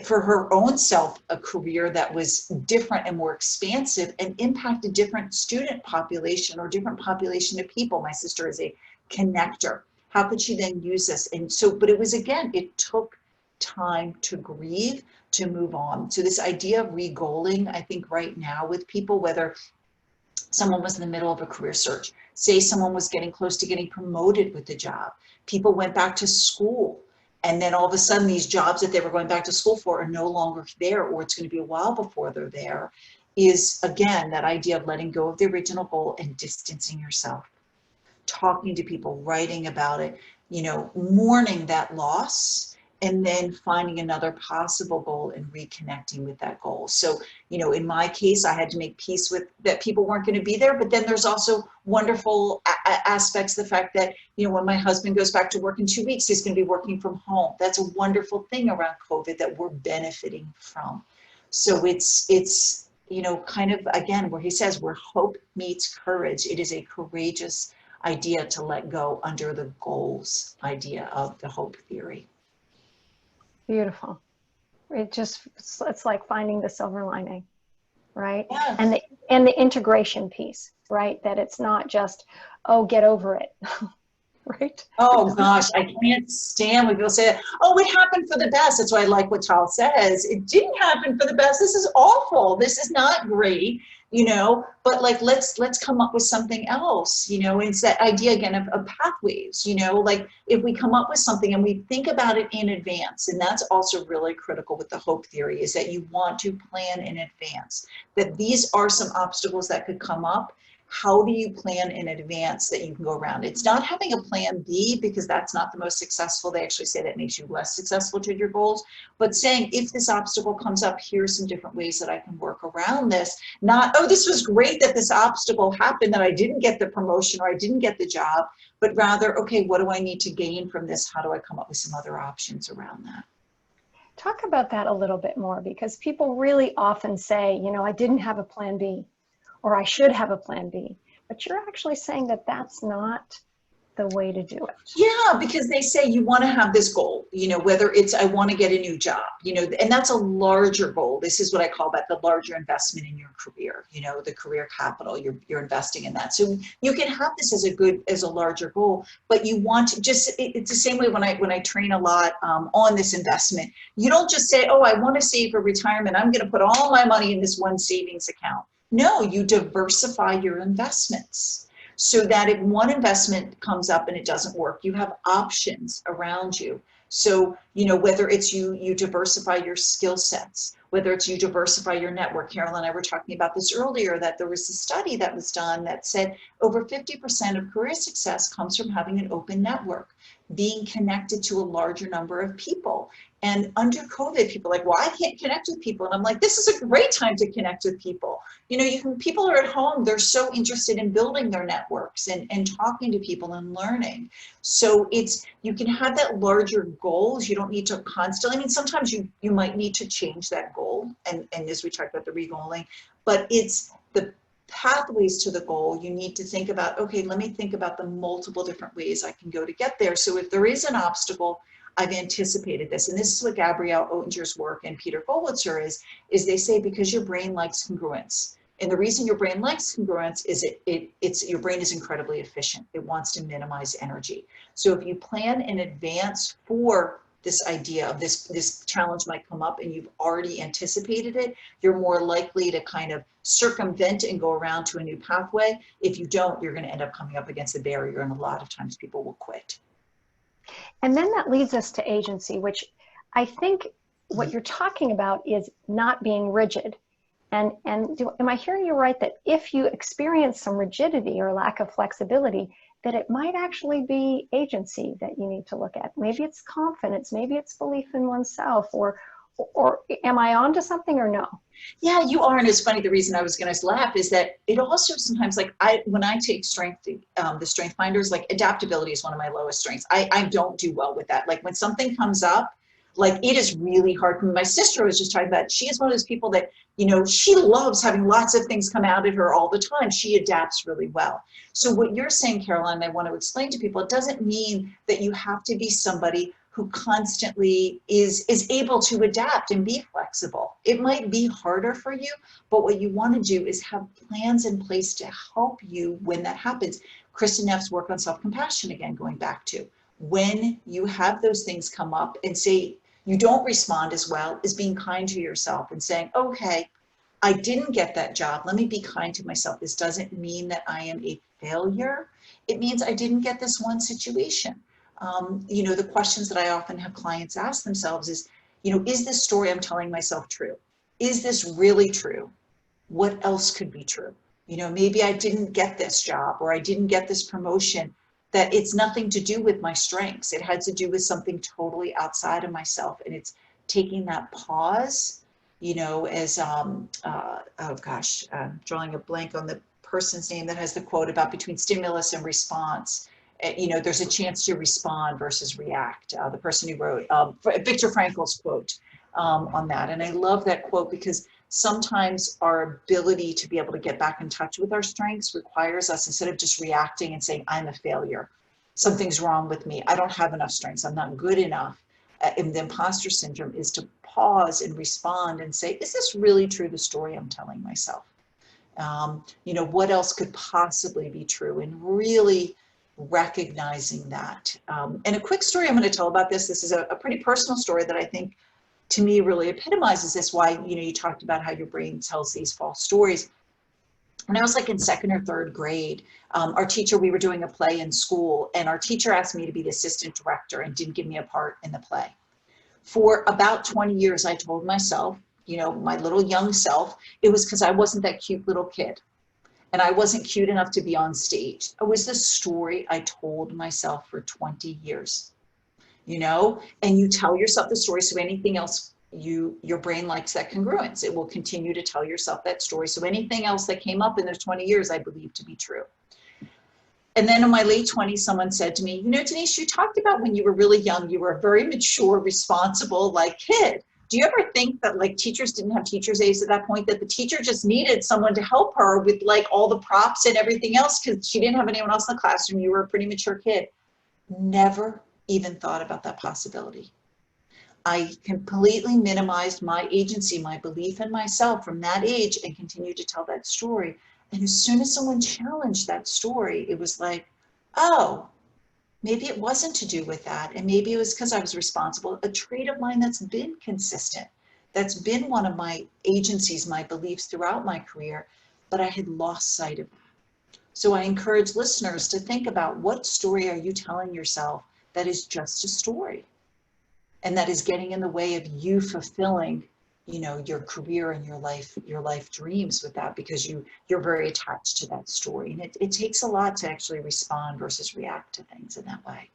for her own self a career that was different and more expansive and impact a different student population or different population of people. My sister is a connector. How could she then use this? And so, but it was, again, it took time to grieve, to move on. So this idea of re-goaling, I think right now with people, whether someone was in the middle of a career search, say someone was getting close to getting promoted with the job, people went back to school, and then all of a sudden these jobs that they were going back to school for are no longer there, or it's going to be a while before they're there, is again that idea of letting go of the original goal and distancing yourself, talking to people, writing about it, mourning that loss, and then finding another possible goal and reconnecting with that goal. So, in my case, I had to make peace with that people weren't going to be there, but then there's also wonderful aspects, the fact that, when my husband goes back to work in 2 weeks, he's going to be working from home. That's a wonderful thing around COVID that we're benefiting from. So it's kind of, again, where he says, where hope meets courage, it is a courageous idea to let go under the goals idea of the hope theory. Beautiful. It's like finding the silver lining, right? Yes. And the integration piece, right? That it's not just, oh, get over it, right? Oh gosh, I can't stand when people say that. Oh, it happened for the best. That's why I like what Charles says. It didn't happen for the best. This is awful. This is not great, but like, let's come up with something else, and it's that idea again of pathways, like if we come up with something and we think about it in advance, and that's also really critical with the hope theory, is that you want to plan in advance, that these are some obstacles that could come up. How do you plan in advance that you can go around? It's not having a plan B, because that's not the most successful. They actually say that makes you less successful to your goals, but saying, if this obstacle comes up, here's some different ways that I can work around this. Not, oh, this was great that this obstacle happened, that I didn't get the promotion or I didn't get the job, but rather, okay, what do I need to gain from this? How do I come up with some other options around that? Talk about that a little bit more, because people really often say, I didn't have a plan B, or I should have a plan B, but you're actually saying that that's not the way to do it. Yeah, because they say you want to have this goal, whether it's I want to get a new job, and that's a larger goal. This is what I call that the larger investment in your career, the career capital, you're investing in that. So you can have this as a larger goal, but you want to it's the same way when I train a lot on this investment. You don't just say, oh, I want to save for retirement, I'm going to put all my money in this one savings account. No, you diversify your investments, so that if one investment comes up and it doesn't work, you have options around you. So, whether it's you diversify your skill sets, whether it's you diversify your network. Carol and I were talking about this earlier, that there was a study that was done that said over 50% of career success comes from having an open network, being connected to a larger number of people. And under COVID, people are like, well, I can't connect with people. And I'm like, this is a great time to connect with people. People are at home, they're so interested in building their networks and talking to people and learning. So you can have that larger goals. You don't need to constantly, sometimes you might need to change that goal. And as we talked about the re-goaling, but it's the pathways to the goal. You need to think about, okay, let me think about the multiple different ways I can go to get there. So if there is an obstacle, I've anticipated this. And this is what Gabrielle Oettinger's work and Peter Gollitzer is they say, because your brain likes congruence. And the reason your brain likes congruence is your brain is incredibly efficient. It wants to minimize energy. So if you plan in advance for this idea of this challenge might come up and you've already anticipated it, you're more likely to kind of circumvent and go around to a new pathway. If you don't, you're going to end up coming up against a barrier, and a lot of times people will quit. And then that leads us to agency, which I think what you're talking about is not being rigid. And am I hearing you right, that if you experience some rigidity or lack of flexibility, that it might actually be agency that you need to look at? Maybe it's confidence, maybe it's belief in oneself, or am I onto something or no? Yeah, you are. And it's funny, the reason I was going to laugh is that it also sometimes, like when I take the strength finders, like adaptability is one of my lowest strengths. I don't do well with that. Like when something comes up, Like, it is really hard for me. My sister was just talking about, she is one of those people that, you know, she loves having lots of things come out at her all the time. She adapts really well. So what you're saying, Caroline, I want to explain to people, it doesn't mean that you have to be somebody who constantly is able to adapt and be flexible. It might be harder for you, but what you want to do is have plans in place to help you when that happens. Kristen Neff's work on self-compassion, again, going back to, when you have those things come up and say you don't respond as well, is being kind to yourself and saying, okay, I didn't get that job. Let me be kind to myself. This doesn't mean that I am a failure. It means I didn't get this one situation. You know, the questions that I often have clients ask themselves is, you know, is this story I'm telling myself true? Is this really true? What else could be true? You know, maybe I didn't get this job or I didn't get this promotion, that it's nothing to do with my strengths. It had to do with something totally outside of myself. And it's taking that pause, you know, as, oh gosh, I'm drawing a blank on the person's name that has the quote about between stimulus and response. You know, there's a chance to respond versus react. The person who wrote, Viktor Frankl's quote on that. And I love that quote because sometimes our ability to be able to get back in touch with our strengths requires us, instead of just reacting and saying, I'm a failure, something's wrong with me, I don't have enough strengths, I'm not good enough. And the imposter syndrome is to pause and respond and say, is this really true, the story I'm telling myself? You know, what else could possibly be true? And really recognizing that. And a quick story I'm going to tell about this. This is a pretty personal story that I think to me really epitomizes this, why, you know, you talked about how your brain tells these false stories. When I was like in second or third grade, our teacher, we were doing a play in school, and our teacher asked me to be the assistant director and didn't give me a part in the play. For about 20 years, I told myself, you know, my little young self, it was because I wasn't that cute little kid. And I wasn't cute enough to be on stage. It was the story I told myself for 20 years, you know, and you tell yourself the story. So anything else, your brain likes that congruence. It will continue to tell yourself that story. So anything else that came up in those 20 years, I believe to be true. And then in my late 20s, someone said to me, you know, Denise, you talked about when you were really young, you were a very mature, responsible, like, kid. Do you ever think that, like, teachers didn't have teachers' aides at that point, that the teacher just needed someone to help her with, like, all the props and everything else because she didn't have anyone else in the classroom? You were a pretty mature kid. Never even thought about that possibility. I completely minimized my agency, my belief in myself from that age, and continued to tell that story. And as soon as someone challenged that story, it was like, oh, maybe it wasn't to do with that. And maybe it was because I was responsible. A trait of mine that's been consistent, that's been one of my agencies, my beliefs throughout my career, but I had lost sight of that. So I encourage listeners to think about, what story are you telling yourself that is just a story and that is getting in the way of you fulfilling, you know, your career and your life dreams with that, because you're very attached to that story. And it takes a lot to actually respond versus react to things in that way.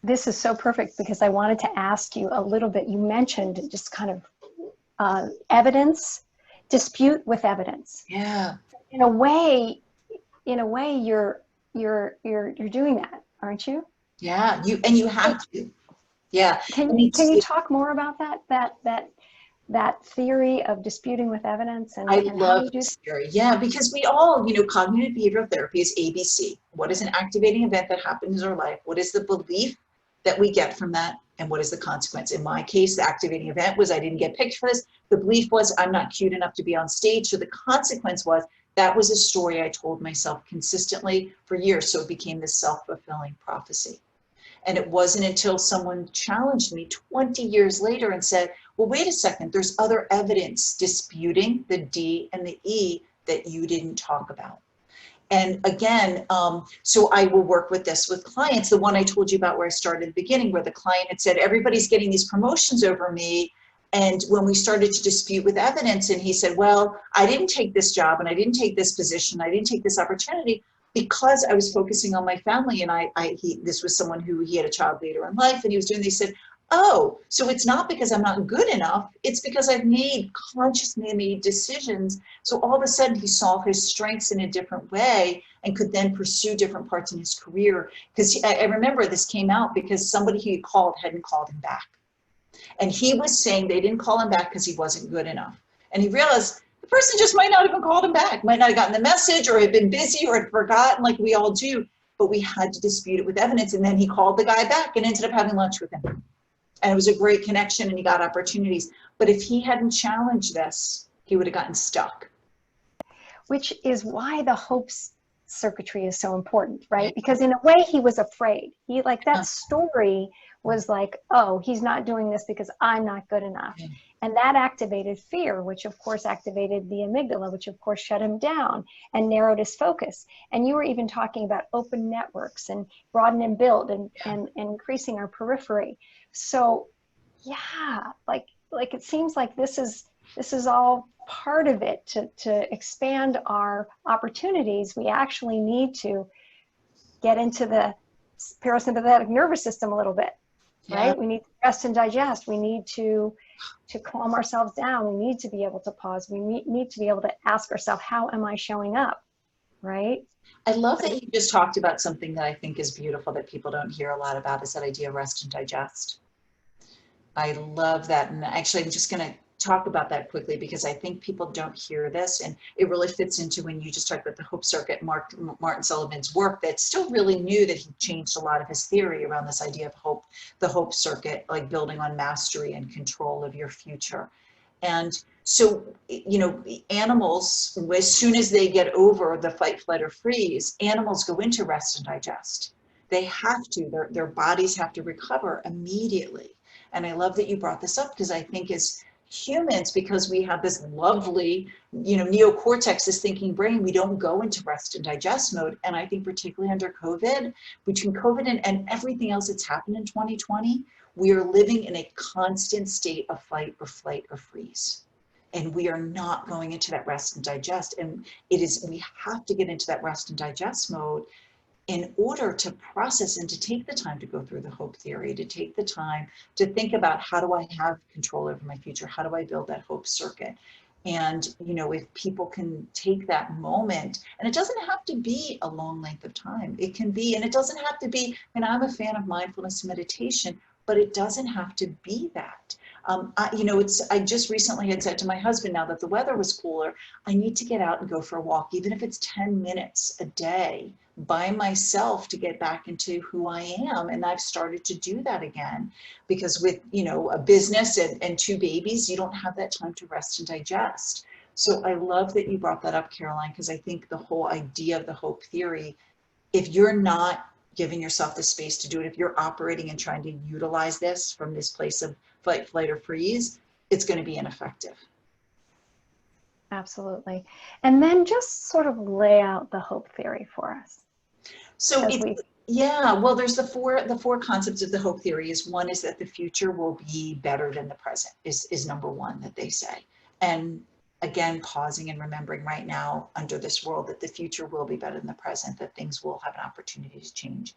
This is so perfect, because I wanted to ask you a little bit. You mentioned just kind of evidence, dispute with evidence. Yeah. In a way, you're doing that, aren't you? Yeah. You have to. Yeah. Can you talk more about that theory of disputing with evidence? And I and love this theory. Yeah, because we all, you know, cognitive behavioral therapy is ABC. What is an activating event that happens in our life? What is the belief that we get from that? And what is the consequence? In my case, the activating event was I didn't get picked for this. The belief was I'm not cute enough to be on stage. So the consequence was that was a story I told myself consistently for years. So it became this self-fulfilling prophecy. And it wasn't until someone challenged me 20 years later and said, well, wait a second, there's other evidence disputing the D and the E that you didn't talk about. And again, so I will work with this with clients. The one I told you about where I started at the beginning, where the client had said, everybody's getting these promotions over me. And when we started to dispute with evidence, and he said, well, I didn't take this job and I didn't take this position, I didn't take this opportunity because I was focusing on my family. And this was someone who he had a child later in life, and he was doing, they said, oh, so it's not because I'm not good enough, it's because I've consciously made decisions. So all of a sudden he saw his strengths in a different way and could then pursue different parts in his career. Because I remember this came out because somebody he called hadn't called him back. And he was saying they didn't call him back because he wasn't good enough. And he realized the person just might not have even called him back, might not have gotten the message or had been busy or had forgotten like we all do, but we had to dispute it with evidence. And then he called the guy back and ended up having lunch with him. And it was a great connection and he got opportunities. But if he hadn't challenged this, he would have gotten stuck. Which is why the hopes circuitry is so important, right? Because in a way he was afraid. He like that story was like, oh, he's not doing this because I'm not good enough. And that activated fear, which of course activated the amygdala, which of course shut him down and narrowed his focus. And you were even talking about open networks and broaden and build and increasing our periphery. So yeah, like it seems like this is all part of it to expand our opportunities. We actually need to get into the parasympathetic nervous system a little bit, right? We need to rest and digest. We need to calm ourselves down. We need to be able to pause. We need to be able to ask ourselves, how am I showing up, right? I love that you just talked about something that I think is beautiful that people don't hear a lot about, is that idea of rest and digest. I love that. And actually, I'm just going to talk about that quickly because I think people don't hear this. And it really fits into when you just talked about the Hope Circuit, Martin Sullivan's work that's still really new, that he changed a lot of his theory around this idea of hope, the Hope Circuit, like building on mastery and control of your future. And so, you know, animals, as soon as they get over the fight, flight, or freeze, animals go into rest and digest. They have to, their bodies have to recover immediately. And I love that you brought this up because I think as humans, because we have this lovely, you know, neocortex, this thinking brain, we don't go into rest and digest mode. And I think particularly under COVID, between COVID and everything else that's happened in 2020, we are living in a constant state of fight or flight or freeze. And we are not going into that rest and digest. And we have to get into that rest and digest mode in order to process and to take the time to go through the hope theory, to take the time to think about, how do I have control over my future? How do I build that hope circuit? And, you know, if people can take that moment, and it doesn't have to be a long length of time. It can be, and it doesn't have to be, I mean, I'm a fan of mindfulness meditation, but it doesn't have to be that. I just recently had said to my husband, now that the weather was cooler, I need to get out and go for a walk, even if it's 10 minutes a day by myself, to get back into who I am. And I've started to do that again, because with, you know, a business and 2 babies, you don't have that time to rest and digest. So I love that you brought that up, Caroline, because I think the whole idea of the hope theory, if you're not giving yourself the space to do it, if you're operating and trying to utilize this from this place of fight, flight, or freeze, it's going to be ineffective. Absolutely. And then just sort of lay out the hope theory for us. So well, there's the four concepts of the hope theory. One is that the future will be better than the present is number one that they say. And again, pausing and remembering right now under this world that the future will be better than the present, that things will have an opportunity to change.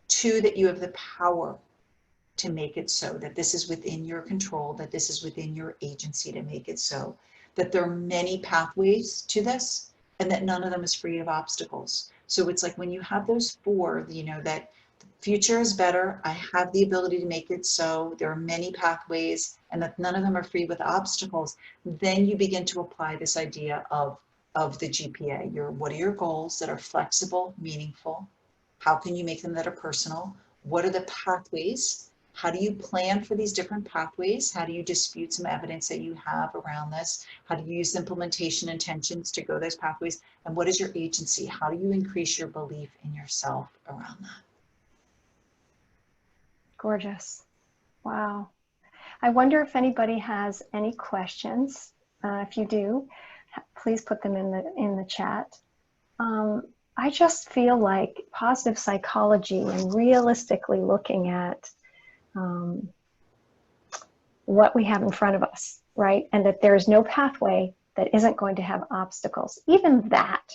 2, that you have the power to make it so, that this is within your control, that this is within your agency to make it so, that there are many pathways to this and that none of them is free of obstacles. So it's like when you have those 4, you know, that the future is better, I have the ability to make it so, there are many pathways, and that none of them are free with obstacles, then you begin to apply this idea of the GPA. What are your goals that are flexible, meaningful? How can you make them that are personal? What are the pathways? How do you plan for these different pathways? How do you dispute some evidence that you have around this? How do you use implementation intentions to go those pathways? And what is your agency? How do you increase your belief in yourself around that? Gorgeous. Wow. I wonder if anybody has any questions. If you do, please put them in the chat. I just feel like positive psychology and realistically looking at what we have in front of us, right? And that there's no pathway that isn't going to have obstacles. Even that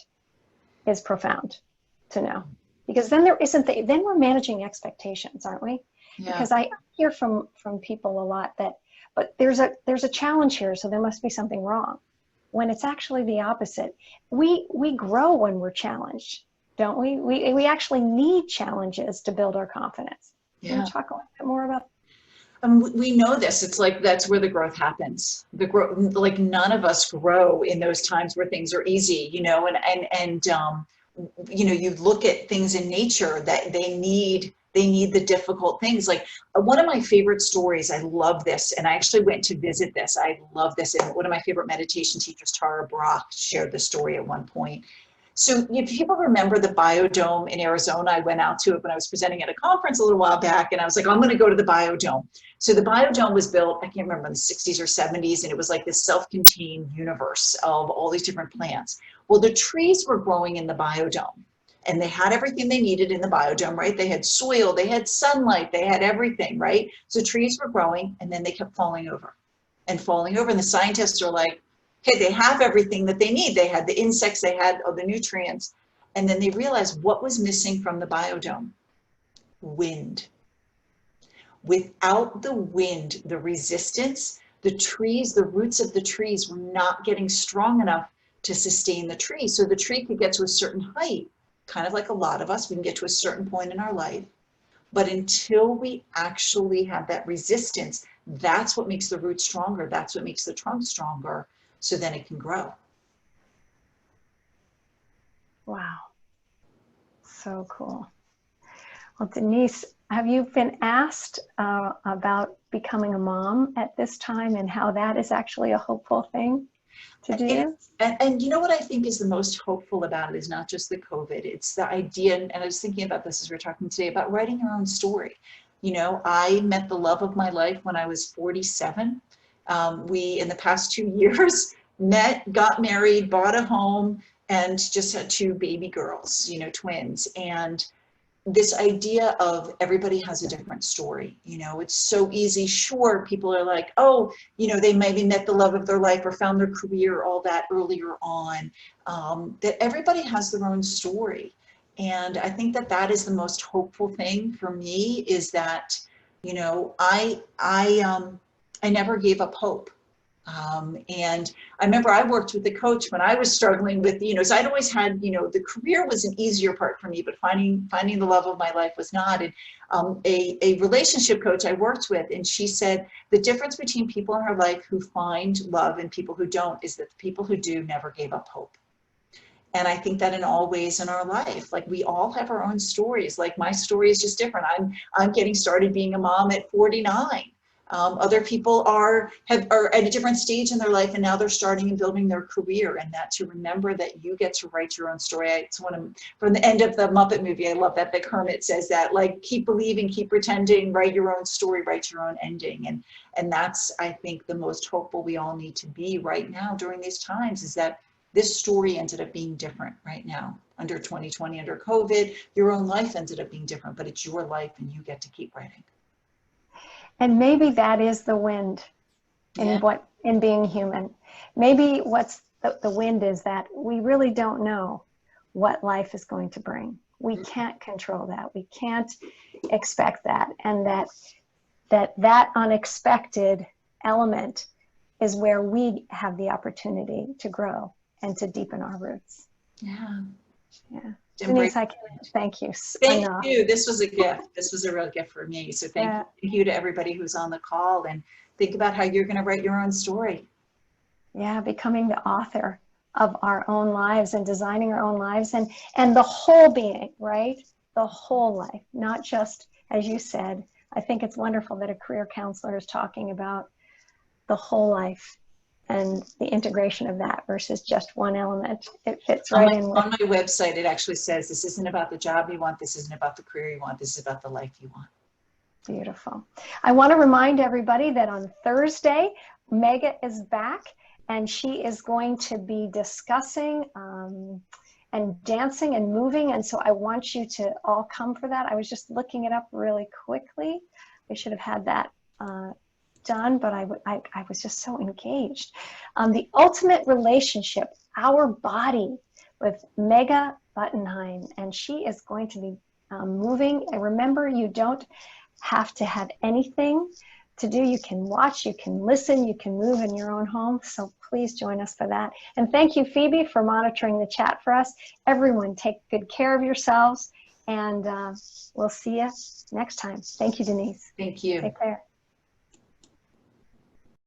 is profound to know, because then there isn't then we're managing expectations, aren't we? Because I hear from people a lot that, but there's a challenge here, so there must be something wrong. When it's actually the opposite. We grow when we're challenged, don't we? We actually need challenges to build our confidence. Can you talk a little bit more about that? We know this. It's like that's where the growth happens. The growth, like none of us grow in those times where things are easy, you know. And you know, you look at things in nature that they need the difficult things. Like one of my favorite stories. I love this, and I actually went to visit this. I love this, and one of my favorite meditation teachers, Tara Brach, shared the story at one point. So if people remember the Biodome in Arizona, I went out to it when I was presenting at a conference a little while back, and I was like, I'm going to go to the Biodome. So the Biodome was built, I can't remember, in the 60s or 70s, and it was like this self-contained universe of all these different plants. Well, the trees were growing in the Biodome, and they had everything they needed in the Biodome, right? They had soil, they had sunlight, they had everything, right? So trees were growing, and then they kept falling over and falling over, and the scientists are like, okay, they have everything that they need. They had the insects, they had all the nutrients. And then they realized what was missing from the Biodome? Wind. Without the wind, the resistance, the trees, the roots of the trees were not getting strong enough to sustain the tree. So the tree could get to a certain height, kind of like a lot of us, we can get to a certain point in our life. But until we actually have that resistance, that's what makes the root stronger. That's what makes the trunk stronger. So then it can grow. Wow. So cool. Well, Denise, have you been asked about becoming a mom at this time and how that is actually a hopeful thing to do? And you know what I think is the most hopeful about it is not just the COVID, it's the idea, and I was thinking about this as we were talking today, about writing your own story. You know, I met the love of my life when I was 47. We, in the past 2 years, met, got married, bought a home, and just had 2 baby girls, you know, twins. And this idea of everybody has a different story, you know, it's so easy. Sure, people are like, oh, you know, they maybe met the love of their life or found their career, all that earlier on, that everybody has their own story. And I think that that is the most hopeful thing for me, is that, you know, I never gave up hope. And I remember I worked with a coach when I was struggling with, you know, so I'd always had, you know, the career was an easier part for me, but finding the love of my life was not. And a relationship coach I worked with, and she said the difference between people in her life who find love and people who don't is that the people who do never gave up hope. And I think that in all ways in our life, like we all have our own stories. Like my story is just different. I'm getting started being a mom at 49. Other people are at a different stage in their life, and now they're starting and building their career. And that, to remember that you get to write your own story. It's one of, from the end of the Muppet movie, I love that the Kermit says that, like, keep believing, keep pretending, write your own story, write your own ending. And that's, I think, the most hopeful we all need to be right now during these times, is that this story ended up being different right now under 2020, under COVID. Your own life ended up being different, but it's your life and you get to keep writing. And maybe that is the wind in being human. Maybe what's the wind is that we really don't know what life is going to bring. We can't control that. We can't expect that. And that unexpected element is where we have the opportunity to grow and to deepen our roots. Yeah. Yeah. Denise, I can't thank you enough. Thank you. This was a gift. This was a real gift for me. So thank you to everybody who's on the call, and think about how you're going to write your own story. Yeah, becoming the author of our own lives and designing our own lives, and the whole being, right? The whole life, not just, as you said. I think it's wonderful that a career counselor is talking about the whole life and the integration of that versus just one element. It fits right in. On my website, it actually says, this isn't about the job you want, this isn't about the career you want, this is about the life you want. Beautiful. I want to remind everybody that on Thursday, Mega is back, and she is going to be discussing and dancing and moving, and so I want you to all come for that. I was just looking it up really quickly. I should have had that done, but I was just so engaged. The Ultimate Relationship, Our Body, with Mega Buttenheim, and she is going to be moving. And remember, you don't have to have anything to do. You can watch, you can listen, you can move in your own home. So please join us for that. And thank you, Phoebe, for monitoring the chat for us. Everyone, take good care of yourselves, and we'll see you next time. Thank you, Denise. Thank you. Take care.